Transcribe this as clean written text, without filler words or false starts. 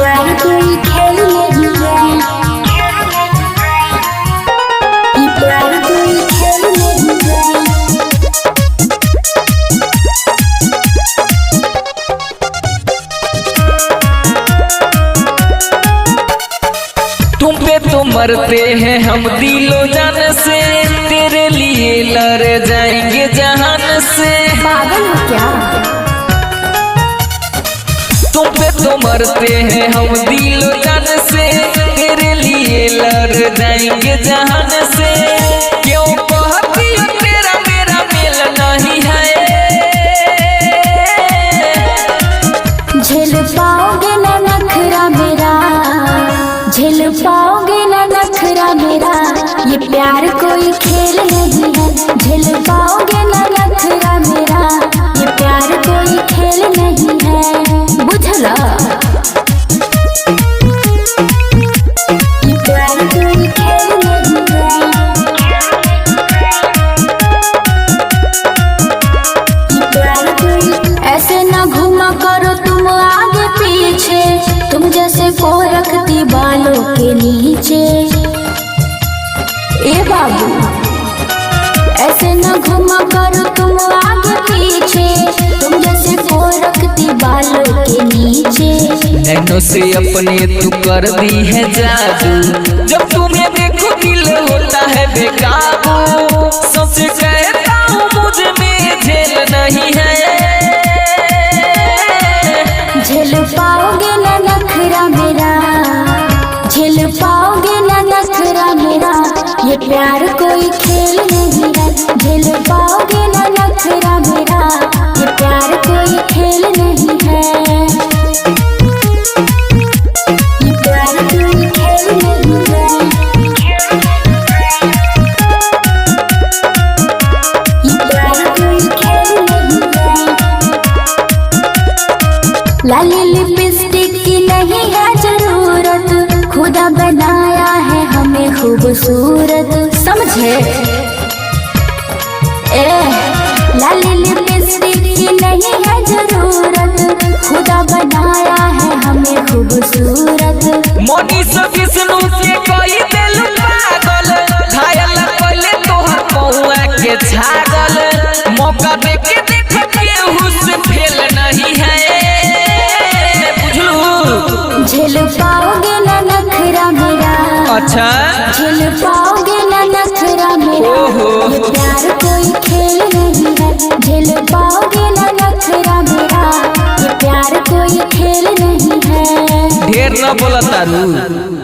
प्यार कोई खेल नहीं है, ये प्यार कोई खेल नहीं है। तुम पे तो मरते हैं हम दिलो जान से, तेरे लिए लड़ जाएंगे जहान से। पागल हो क्या? तुम पे तो मरते हैं हम दिलो जान से, तेरे लिए लड़ जाएंगे जहान से। क्यों कहती हो तेरा मेरा मेल नहीं है, झेल पाओगे ना नखरा मेरा, झेल पाओगे ना नखरा मेरा, ये प्यार कोई खेल नहीं है। झेल पाओगे ना नखरा मेरा, ये प्यार कोई खेल नहीं है, बुझला? ये प्यार कोई खेल नहीं है, ये प्यार कोई। ऐसे ना घूमा करो तुम आगे पीछे, तुम जैसे को रखती बालों के नीचे। ए बाबू ऐसे न घुमा करो तुम आगे पीछे, तुम जैसे को रखती बालों के नीचे। नैनों से अपने तू कर दी है जादू, जब तुम्हें देखो दिल होता है बेकाबू। सच कहता हूँ मुझ में झेल नहीं है, झेल पाओगे ना नखरा मेरा, झेल पाओगे ना नखरा मेरा, ये प्यार कोई खेल नहीं है। झेल पाओगे ना नखरा मेरा, ये प्यार कोई खेल नहीं है, ये प्यार कोई खेल नहीं है, ये प्यार कोई खेल नहीं है। लाली लिपस्टिक की नहीं है जरूरत, खुदा बनाया है हमें खूबसूरत, समझे? लाली लिपस्टिक की नहीं है जरूरत, खुदा बनाया है हमें खूबसूरत। मोनीश विष्णु के कोई दिल पागल, घायल कोले तोहर पहुआ के छागल। मौका देके देख केहू से फेल नहीं है, बुझलू? झेल पाओगे ना नखरा मेरा, अच्छा झेल पाओगे ना नखरा मेरा, ये प्यार कोई खेल नहीं है। झेल पाओगे ना नखरा मेरा, ये प्यार कोई खेल नहीं है। ढेर न बोला तारू।